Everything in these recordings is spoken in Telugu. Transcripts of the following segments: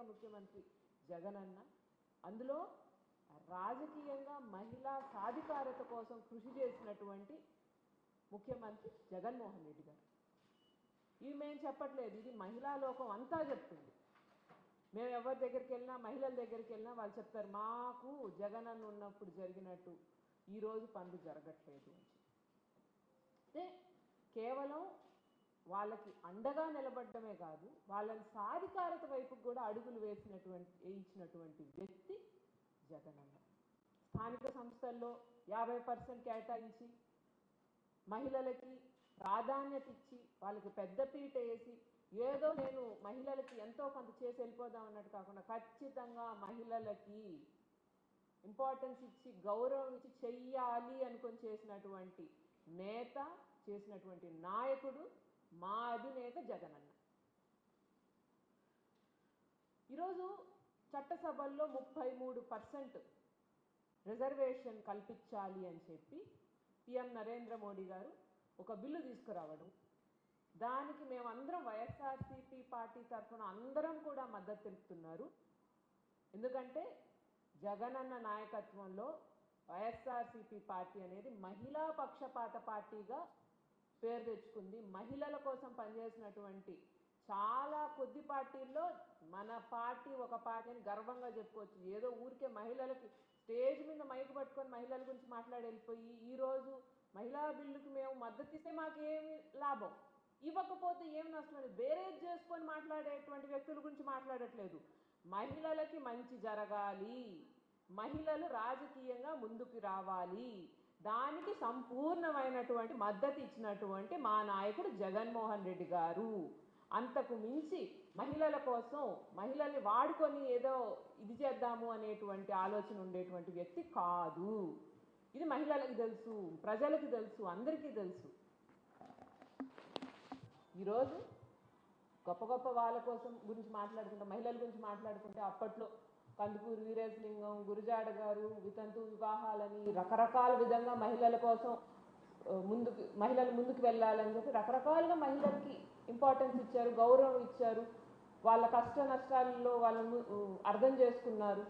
ముఖ్యమంత్రి జగనన్న. అందులో రాజకీయంగా మహిళా సాధికారత కోసం కృషి చేసినటువంటి ముఖ్యమంత్రి జగన్మోహన్ రెడ్డి గారు. ఇవి మేము చెప్పట్లేదు, ఇది మహిళా లోకం అంతా చెప్తుంది. మేము ఎవరి దగ్గరికి వెళ్ళినా, మహిళల దగ్గరికి వెళ్ళినా వాళ్ళు చెప్తారు, మాకు జగనన్న ఉన్నప్పుడు జరిగినట్టు ఈరోజు పనులు జరగట్లేదు అని. అంటే కేవలం వాళ్ళకి అండగా నిలబడమే కాదు, వాళ్ళని సాధికారత వైపుకు కూడా అడుగులు వేయించినటువంటి వ్యక్తి జగనన్న. స్థానిక సంస్థల్లో 50% కేటాయించి మహిళలకి ప్రాధాన్యత ఇచ్చి వాళ్ళకి పెద్దపీట వేసి ఏదో నేను మహిళలకి ఎంతో కొంత చేసి వెళ్ళిపోదాం అన్నట్టు కాకుండా ఖచ్చితంగా మహిళలకి ఇంపార్టెన్స్ ఇచ్చి గౌరవం ఇచ్చి చెయ్యాలి అనుకొని చేసినటువంటి నేత, చేసినటువంటి నాయకుడు మా అధినేత జగనన్న. ఈరోజు చట్టసభల్లో 33% రిజర్వేషన్ కల్పించాలి అని చెప్పి పిఎం నరేంద్ర మోడీ గారు ఒక బిల్లు తీసుకురావడం, దానికి మేమందరం వైఎస్ఆర్సీపీ పార్టీ తరఫున అందరం కూడా మద్దతు తెలుపుతున్నారు. ఎందుకంటే జగనన్న నాయకత్వంలో వైఎస్ఆర్సీపీ పార్టీ అనేది మహిళా పక్షపాత పార్టీగా పేరు తెచ్చుకుంది. మహిళల కోసం పనిచేసినటువంటి చాలా కొద్ది పార్టీల్లో మన పార్టీ ఒక పార్టీ అని గర్వంగా చెప్పుకోవచ్చు. ఏదో ఊరికే మహిళలకి స్టేజ్ మీద మైకు పట్టుకొని మహిళల గురించి మాట్లాడి వెళ్ళిపోయి ఈరోజు మహిళా బిల్లుకి మేము మద్దతు ఇస్తే మాకేమి లాభం, ఇవ్వకపోతే ఏం నష్టం లేదు, బేరేజ్ చేసుకొని మాట్లాడేటువంటి వ్యక్తుల గురించి మాట్లాడట్లేదు. మహిళలకి మంచి జరగాలి, మహిళలు రాజకీయంగా ముందుకు రావాలి, దానికి సంపూర్ణమైనటువంటి మద్దతు ఇచ్చినటువంటి మా నాయకుడు జగన్మోహన్ రెడ్డి గారు. అంతకు మించి మహిళల కోసం మహిళల్ని వాడుకొని ఏదో ఇది చేద్దాము అనేటువంటి ఆలోచన ఉండేటువంటి వ్యక్తి కాదు. ఇది మహిళలకు తెలుసు, ప్రజలకు తెలుసు, అందరికీ తెలుసు. ఈరోజు గొప్ప గొప్ప వాళ్ళ కోసం గురించి మాట్లాడుకుంటే, మహిళల గురించి మాట్లాడుకుంటే అప్పట్లో కందుకూరు వీరేశలింగం, గురజాడ గారు వితంతు వివాహాలని రకరకాల విధంగా మహిళల కోసం మహిళలు ముందుకు వెళ్ళాలని చెప్పి రకరకాలుగా మహిళలకి ఇంపార్టెన్స్ ఇచ్చారు, గౌరవం ఇచ్చారు, వాళ్ళ కష్ట నష్టాల్లో వాళ్ళను అర్థం చేసుకున్నారు.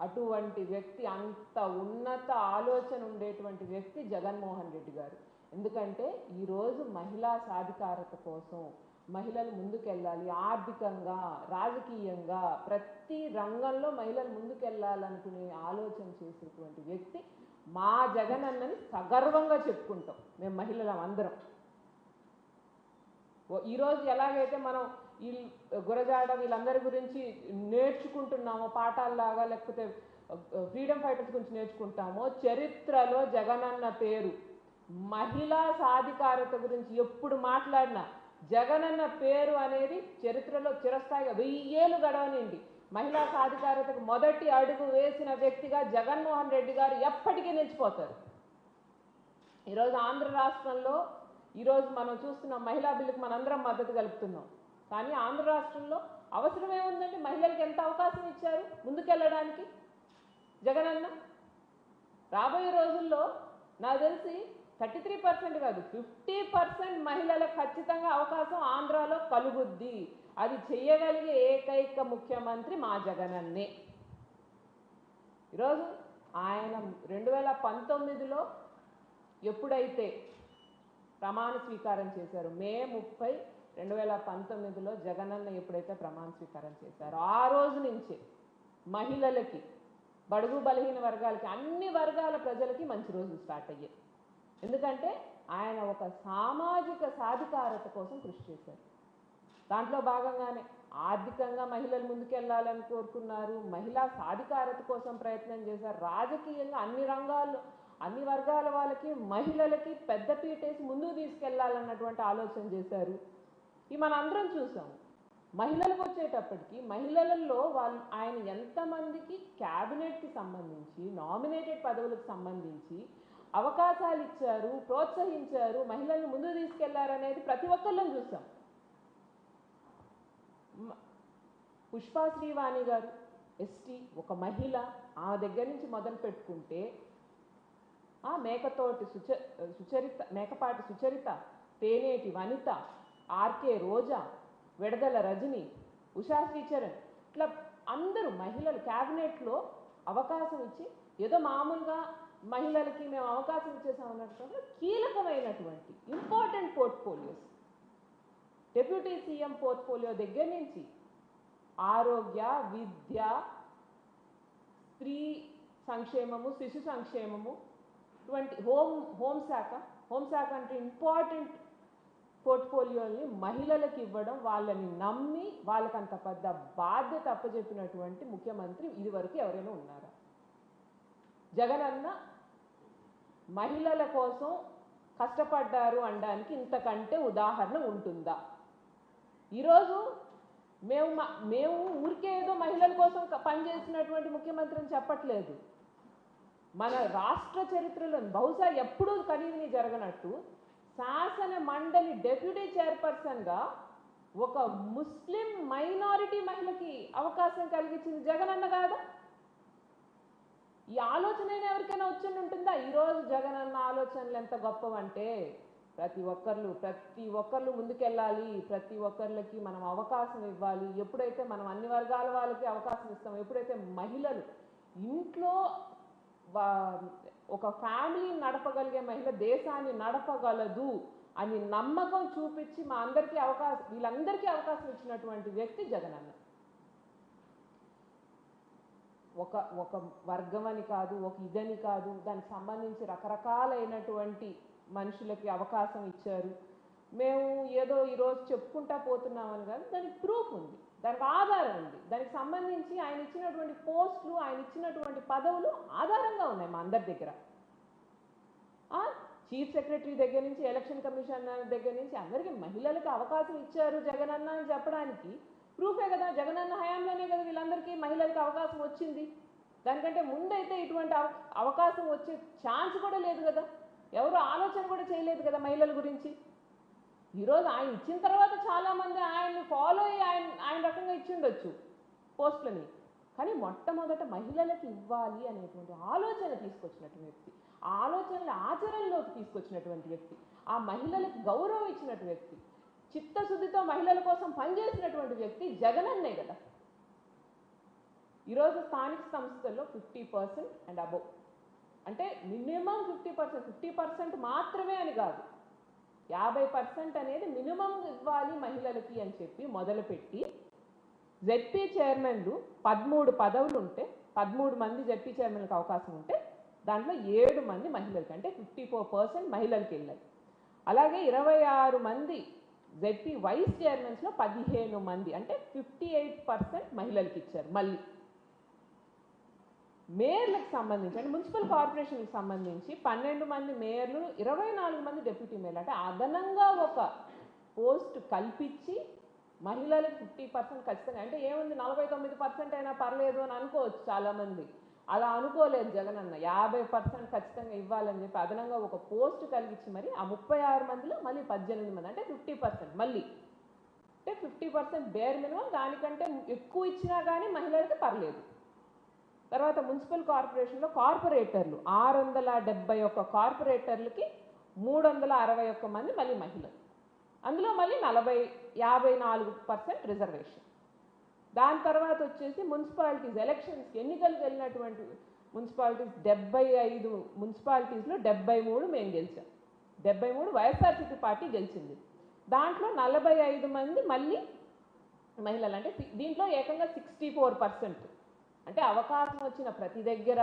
అటువంటి వ్యక్తి, అంత ఉన్నత ఆలోచన ఉండేటువంటి వ్యక్తి జగన్మోహన్ రెడ్డి గారు. ఎందుకంటే ఈరోజు మహిళా సాధికారత కోసం మహిళలు ముందుకెళ్ళాలి, ఆర్థికంగా రాజకీయంగా ప్రతి రంగంలో మహిళలు ముందుకెళ్ళాలనుకునే ఆలోచన చేసేటువంటి వ్యక్తి మా జగనన్నని సగర్వంగా చెప్పుకుంటాం మేము మహిళలం అందరం. ఈరోజు ఎలాగైతే మనం ఈ గురజాడ వీళ్ళందరి గురించి నేర్చుకుంటున్నామో పాఠాల్లాగా, లేకపోతే ఫ్రీడమ్ ఫైటర్స్ గురించి నేర్చుకుంటామో, చరిత్రలో జగనన్న పేరు, మహిళా సాధికారత గురించి ఎప్పుడు మాట్లాడినా జగనన్న పేరు అనేది చరిత్రలో చిరస్థాయిగా 1000 ఏళ్ళు గడవనిండి మహిళా సాధికారతకు మొదటి అడుగు వేసిన వ్యక్తిగా జగన్మోహన్ రెడ్డి గారు ఎప్పటికీ నిలిచిపోతారు. ఈరోజు ఆంధ్ర రాష్ట్రంలో ఈరోజు మనం చూస్తున్న మహిళా బిల్లుకి మనందరం మద్దతు కలుపుతున్నాం. కానీ ఆంధ్ర రాష్ట్రంలో అవసరం ఏముందండి? మహిళలకు ఎంత అవకాశం ఇచ్చారు ముందుకెళ్ళడానికి జగనన్న? రాబోయే రోజుల్లో నాకు తెలిసి 33% కాదు 50% మహిళలకు ఖచ్చితంగా అవకాశం ఆంధ్రాలో కలుగుద్ది. అది చెయ్యగలిగే ఏకైక ముఖ్యమంత్రి మా జగనన్నే. ఈరోజు ఆయన 2019లో ఎప్పుడైతే ప్రమాణ స్వీకారం చేశారు, మే 30, 2019లో జగనన్న ఎప్పుడైతే ప్రమాణ స్వీకారం చేశారో ఆ రోజు నుంచే మహిళలకి, బడుగు బలహీన వర్గాలకి, అన్ని వర్గాల ప్రజలకి మంచి రోజులు స్టార్ట్ అయ్యాయి. ఎందుకంటే ఆయన ఒక సామాజిక సాధికారత కోసం కృషి చేశారు. దాంట్లో భాగంగానే ఆర్థికంగా మహిళలు ముందుకెళ్లాలని కోరుకున్నారు, మహిళా సాధికారత కోసం ప్రయత్నం చేశారు, రాజకీయంగా అన్ని రంగాల్లో అన్ని వర్గాల వాళ్ళకి మహిళలకి పెద్దపీటేసి ముందుకు తీసుకెళ్లాలన్నటువంటి ఆలోచన చేశారు. ఇవి మనం అందరం చూసాము. మహిళలకు వచ్చేటప్పటికి మహిళలలో ఆయన ఎంతమందికి క్యాబినెట్కి సంబంధించి నామినేటెడ్ పదవులకు సంబంధించి అవకాశాలు ఇచ్చారు, ప్రోత్సహించారు, మహిళలను ముందుకు తీసుకెళ్లారనేది ప్రతి ఒక్కళ్ళని చూసాం. పుష్పా శ్రీవాణి గారు ఎస్టీ, ఒక మహిళ, ఆ దగ్గర నుంచి మొదలు పెట్టుకుంటే మేకపాటి సుచరిత, తేనేటి వనిత, ఆర్కే రోజా, విడదల రజని, ఉషా శ్రీచరణ్, ఇట్లా అందరూ మహిళలు క్యాబినెట్లో అవకాశం ఇచ్చి ఏదో మామూలుగా మహిళలకి మేము అవకాశం ఇచ్చేసామన్నట్టు కీలకమైనటువంటి important portfolios deputy CM portfolio దగ్గర నుంచి ఆరోగ్య, విద్య, స్త్రీ సంక్షేమము, శిశు సంక్షేమము, ఇటువంటి హోంశాఖ అంటే ఇంపార్టెంట్ పోర్ట్ఫోలియోని మహిళలకు ఇవ్వడం, వాళ్ళని నమ్మి వాళ్ళకంత పెద్ద బాధ్యత అప్పచెప్పినటువంటి ముఖ్యమంత్రి ఇదివరకు ఎవరైనా ఉన్నారా? జగనన్న మహిళల కోసం కష్టపడ్డారు అనడానికి ఇంతకంటే ఉదాహరణ ఉంటుందా? ఈరోజు మేము ఊరికే ఏదో మహిళల కోసం పనిచేసినటువంటి ముఖ్యమంత్రి అని చెప్పట్లేదు. మన రాష్ట్ర చరిత్రలో బహుశా ఎప్పుడూ కనీవిని జరగనట్టు శాసన మండలి డెప్యూటీ చైర్పర్సన్గా ఒక ముస్లిం మైనారిటీ మహిళకి అవకాశం కలిగించింది జగనన్న కాదా? ఈ ఆలోచన ఎవరికైనా వచ్చి ఉంటుందా? ఈరోజు జగనన్న ఆలోచనలు ఎంత గొప్పవంటే ప్రతి ఒక్కర్లు ముందుకెళ్ళాలి, ప్రతి ఒక్కరికి మనం అవకాశం ఇవ్వాలి. ఎప్పుడైతే మనం అన్ని వర్గాల వాళ్ళకి అవకాశం ఇస్తామో, ఎప్పుడైతే మహిళలు ఇంట్లో ఒక ఫ్యామిలీని నడపగలిగే మహిళ దేశాన్ని నడపగలదు అని నమ్మకం చూపించి వీళ్ళందరికీ అవకాశం ఇచ్చినటువంటి వ్యక్తి జగనన్న. ఒక వర్గం అని కాదు, ఒక ఇదని కాదు, దానికి సంబంధించి రకరకాలైనటువంటి మనుషులకి అవకాశం ఇచ్చారు. మేము ఏదో ఈరోజు చెప్పుకుంటా పోతున్నామని కాదు, దానికి ప్రూఫ్ ఉంది, దానికి ఆధారం ఉంది. దానికి సంబంధించి ఆయన ఇచ్చినటువంటి పోస్టులు, ఆయన ఇచ్చినటువంటి పదవులు ఆధారంగా ఉన్నాయి మా అందరి దగ్గర. చీఫ్ సెక్రటరీ దగ్గర నుంచి ఎలక్షన్ కమిషనర్ దగ్గర నుంచి అందరికీ మహిళలకు అవకాశం ఇచ్చారు జగనన్న అని చెప్పడానికి ప్రూఫే కదా. జగనన్న హయాంలోనే కదా వీళ్ళందరికీ మహిళలకు అవకాశం వచ్చింది. దానికంటే ముందైతే ఇటువంటి అవకాశం వచ్చే ఛాన్స్ కూడా లేదు కదా, ఎవరు ఆలోచన కూడా చేయలేదు కదా మహిళల గురించి. ఈరోజు ఆయన ఇచ్చిన తర్వాత చాలామంది ఆయన్ని ఫాలో అయ్యి ఆయన రకంగా ఇచ్చిండొచ్చు పోస్టులని, కానీ మొట్టమొదట మహిళలకు ఇవ్వాలి అనేటువంటి ఆలోచన తీసుకొచ్చినటువంటి వ్యక్తి, ఆ ఆలోచనలు ఆచరణలోకి తీసుకొచ్చినటువంటి వ్యక్తి, ఆ మహిళలకు గౌరవం ఇచ్చినటువంటి వ్యక్తి, చిత్తశుద్ధితో మహిళల కోసం పనిచేసినటువంటి వ్యక్తి జగనన్నే కదా. ఈరోజు స్థానిక సంస్థల్లో 50% అండ్ అబోవ్ అంటే మినిమం 50% మాత్రమే అని కాదు, 50% అనేది మినిమం ఇవ్వాలి మహిళలకి అని చెప్పి మొదలుపెట్టి జెడ్పీ చైర్మన్లు 13 పదవులు ఉంటే 13 మంది జెడ్పీ చైర్మన్లకు అవకాశం ఉంటే దాంట్లో 7 మంది మహిళలకి అంటే 54% మహిళలకి వెళ్ళాయి. అలాగే 26 మంది జెడ్పీ వైస్ చైర్మన్స్లో 15 మంది అంటే 58% మహిళలకి ఇచ్చారు. మళ్ళీ మేయర్లకు సంబంధించి అంటే మున్సిపల్ కార్పొరేషన్కి సంబంధించి 12 మంది మేయర్లు, 24 మంది డిప్యూటీ మేయర్లు అంటే అదనంగా ఒక పోస్ట్ కల్పించి మహిళలకు 50% ఖచ్చితంగా. అంటే ఏముంది 49% అయినా పర్లేదు అని అనుకోవచ్చు చాలామంది, అలా అనుకోలేదు జగనన్న. 50% ఖచ్చితంగా ఇవ్వాలని చెప్పి అదనంగా ఒక పోస్ట్ కలిగించి మరి ఆ 36 మందిలో మళ్ళీ 18 మంది అంటే 50% మళ్ళీ అంటే 50% బేర్ మినిమం, దానికంటే ఎక్కువ ఇచ్చినా కానీ మహిళలకి పర్లేదు. తర్వాత మున్సిపల్ కార్పొరేషన్లో కార్పొరేటర్లు 671 కార్పొరేటర్లకి 361 మంది మళ్ళీ మహిళలు, అందులో మళ్ళీ 54% రిజర్వేషన్. దాని తర్వాత వచ్చేసి మున్సిపాలిటీస్ ఎలక్షన్స్కి ఎన్నికలకు వెళ్ళినటువంటి మున్సిపాలిటీస్ 75 మున్సిపాలిటీస్లో 73 మేము గెలిచాం. 73 వైఎస్ఆర్సీపీ పార్టీ గెలిచింది. దాంట్లో 45 మంది మళ్ళీ మహిళలు అంటే దీంట్లో ఏకంగా 64% అంటే అవకాశం వచ్చిన ప్రతి దగ్గర,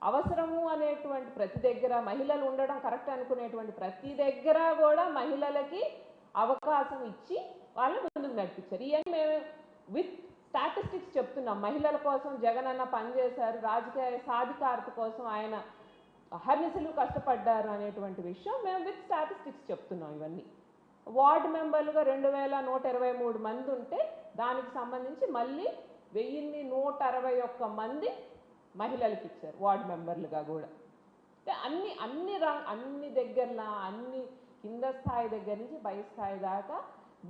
అవసరము అనేటువంటి ప్రతి దగ్గర, మహిళలు ఉండడం కరెక్ట్ అనుకునేటువంటి ప్రతి దగ్గర కూడా మహిళలకి అవకాశం ఇచ్చి వాళ్ళని ముందుకు నడిపించారు. ఇవన్నీ మేము విత్ స్టాటిస్టిక్స్ చెప్తున్నాం. మహిళల కోసం జగనన్న పనిచేశారు, రాజకీయ సాధికారత కోసం ఆయన అహర్నిశలు కష్టపడ్డారు అనేటువంటి విషయం మేము విత్ స్టాటిస్టిక్స్ చెప్తున్నాం. ఇవన్నీ వార్డు మెంబర్లుగా 2123 మంది ఉంటే దానికి సంబంధించి మళ్ళీ 1161 మంది మహిళలకు ఇచ్చారు వార్డు మెంబర్లుగా కూడా. అన్ని దగ్గరలా అన్ని కింద స్థాయి దగ్గర నుంచి పై స్థాయి దాకా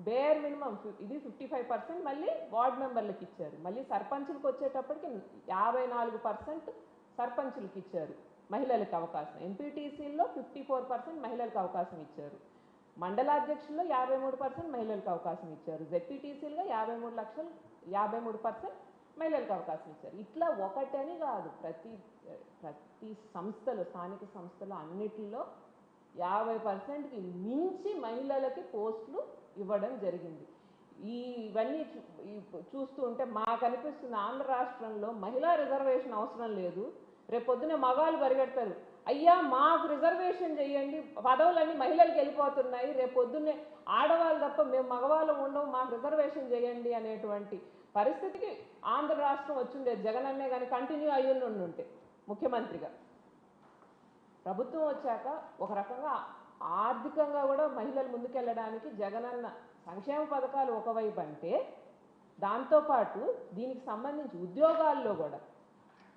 బేర్ మినిమం ఇది 55% మళ్ళీ వార్డు మెంబర్లకు ఇచ్చారు. మళ్ళీ సర్పంచులకు వచ్చేటప్పటికి 54% సర్పంచులకు ఇచ్చారు మహిళలకు అవకాశం. ఎంపీటీసీల్లో 54% మహిళలకు అవకాశం ఇచ్చారు. మండలాధ్యక్షుల్లో 53% మహిళలకు అవకాశం ఇచ్చారు. జెడ్పీటీసీలుగా 53% మహిళలకు అవకాశం ఇచ్చారు. ఇట్లా ఒకటని కాదు, ప్రతి సంస్థలు, స్థానిక సంస్థలు అన్నిటిలో 50%కి మించి మహిళలకి పోస్టులు ఇవ్వడం జరిగింది. ఇవన్నీ చూస్తూ ఉంటే మాకు అనిపిస్తుంది, ఆంధ్ర రాష్ట్రంలో మహిళా రిజర్వేషన్ అవసరం లేదు. రేపు పొద్దునే మగవాళ్ళు పరిగెడతారు, అయ్యా మాకు రిజర్వేషన్ చేయండి, పదవులన్నీ మహిళలకు వెళ్ళిపోతున్నాయి, రేపు పొద్దున్నే ఆడవాళ్ళు తప్ప మేము మగవాళ్ళం ఉండవు, మాకు రిజర్వేషన్ చేయండి అనేటువంటి పరిస్థితికి ఆంధ్ర రాష్ట్రం వచ్చిండేది. జగన్ అన్నే కానీ కంటిన్యూ అయ్యి ఉంటే ముఖ్యమంత్రిగా. ప్రభుత్వం వచ్చాక ఒక రకంగా ఆర్థికంగా కూడా మహిళలు ముందుకెళ్ళడానికి జగనన్న సంక్షేమ పథకాలు ఒకవైపు అంటే, దాంతోపాటు దీనికి సంబంధించి ఉద్యోగాల్లో కూడా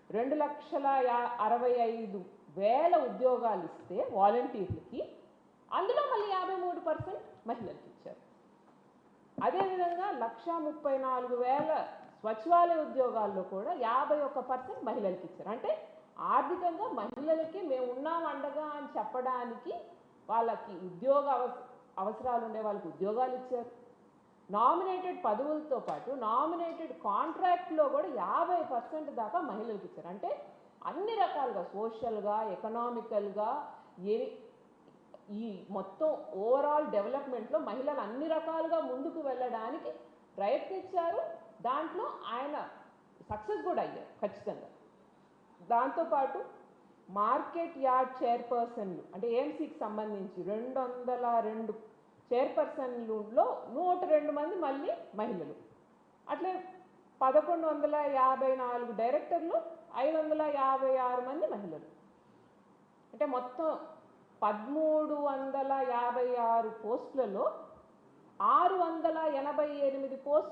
2,65,000 ఉద్యోగాలు ఇస్తే వాలంటీర్లకి, అందులో మళ్ళీ 53% మహిళలకు ఇచ్చారు. అదేవిధంగా 1,34,000 సచివాలయ ఉద్యోగాల్లో కూడా 51% మహిళలకు ఇచ్చారు. అంటే ఆర్థికంగా మహిళలకి మేము ఉన్నాం అండగా అని చెప్పడానికి వాళ్ళకి అవసరాలు ఉండే వాళ్ళకి ఉద్యోగాలు ఇచ్చారు. నామినేటెడ్ పదవులతో పాటు నామినేటెడ్ కాంట్రాక్ట్లో కూడా 50% దాకా మహిళలకు ఇచ్చారు. అంటే అన్ని రకాలుగా సోషల్గా, ఎకనామికల్గా, ఈ మొత్తం ఓవరాల్ డెవలప్మెంట్లో మహిళలు అన్ని రకాలుగా ముందుకు వెళ్ళడానికి ప్రయత్నించారు. దాంట్లో ఆయన సక్సెస్ కూడా అయ్యారు ఖచ్చితంగా. దాంతోపాటు మార్కెట్ యార్డ్ చైర్పర్సన్లు అంటే ఏఎంసీకి సంబంధించి 202 చైర్పర్సన్లలో 102 మంది మళ్ళీ మహిళలు. అట్లే 1,154 డైరెక్టర్లు, 556 మంది మహిళలు. అంటే మొత్తం 1,356 పోస్టులలో 688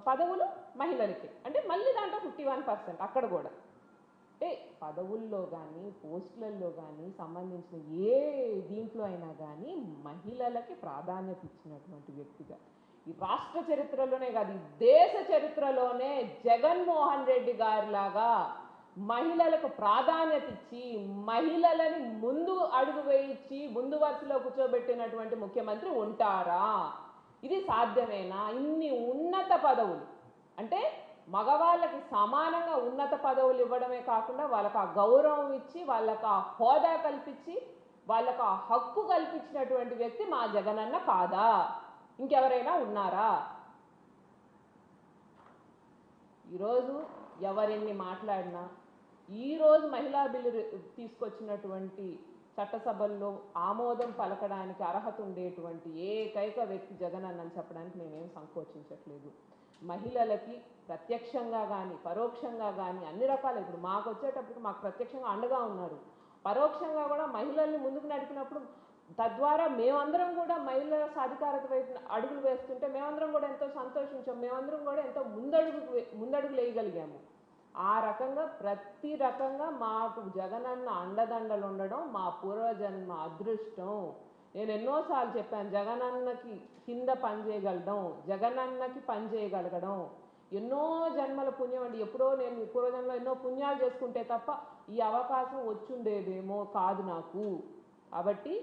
పదవులు మహిళలకి. అంటే మళ్ళీ దాంట్లో 51% అక్కడ కూడా. అంటే పదవుల్లో కానీ పోస్టులలో కానీ సంబంధించిన ఏ దీంట్లో అయినా కానీ మహిళలకి ప్రాధాన్యత ఇచ్చినటువంటి వ్యక్తిగా ఈ రాష్ట్ర చరిత్రలోనే కాదు, ఈ దేశ చరిత్రలోనే జగన్మోహన్ రెడ్డి గారిలాగా మహిళలకు ప్రాధాన్యత ఇచ్చి మహిళలని ముందు అడుగు వేయించి ముందు వరుసలో కూర్చోబెట్టినటువంటి ముఖ్యమంత్రి ఉంటారా? ఇది సాధ్యమేనా? ఇన్ని ఉన్నత పదవులు అంటే మగవాళ్ళకి సమానంగా ఉన్నత పదవులు ఇవ్వడమే కాకుండా వాళ్ళకు ఆ గౌరవం ఇచ్చి, వాళ్ళకు ఆ హోదా కల్పించి, వాళ్ళకు ఆ హక్కు కల్పించినటువంటి వ్యక్తి మా జగనన్న కాదా? ఇంకెవరైనా ఉన్నారా? ఈరోజు ఎవరెన్ని మాట్లాడినా, ఈరోజు మహిళా బిల్లు తీసుకొచ్చినటువంటి చట్టసభల్లో ఆమోదం పలకడానికి అర్హత ఉండేటువంటి ఏకైక వ్యక్తి జగనన్న అని చెప్పడానికి మేమేం సంకోచించట్లేదు. మహిళలకి ప్రత్యక్షంగా కానీ పరోక్షంగా కానీ అన్ని రకాలు, ఇప్పుడు మాకు వచ్చేటప్పటికి మాకు ప్రత్యక్షంగా అండగా ఉన్నారు, పరోక్షంగా కూడా మహిళల్ని ముందుకు నడిపినప్పుడు తద్వారా మేమందరం కూడా మహిళల సాధికారత వైపు అడుగులు వేస్తుంటే మేమందరం కూడా ఎంతో సంతోషించాం, మేమందరం కూడా ఎంతో ముందడుగు వేయగలిగాము. ఆ రకంగా ప్రతి రకంగా మాకు జగనన్న అండదండలు ఉండడం మా పూర్వజన్మ అదృష్టం. నేను ఎన్నోసార్లు చెప్పాను, జగనన్నకి కింద పనిచేయగలడం, జగనన్నకి పనిచేయగలగడం ఎన్నో జన్మల పుణ్యం అండి. ఎప్పుడో నేను పూర్వజన్మలో ఎన్నో పుణ్యాలు చేసుకుంటే తప్ప ఈ అవకాశం వచ్చుండేదేమో కాదు నాకు. కాబట్టి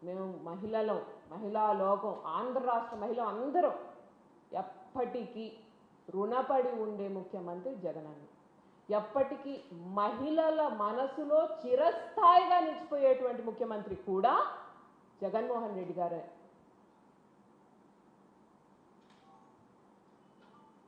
మేము మహిళలం, మహిళా లోకం, ఆంధ్ర రాష్ట్ర మహిళ అందరం ఎప్పటికీ రుణపడి ఉండే ముఖ్యమంత్రి జగనన్న. ఎప్పటికీ మహిళల మనసులో చిరస్థాయిగా నిలిచిపోయేటువంటి ముఖ్యమంత్రి కూడా జగన్మోహన్ రెడ్డి గారే.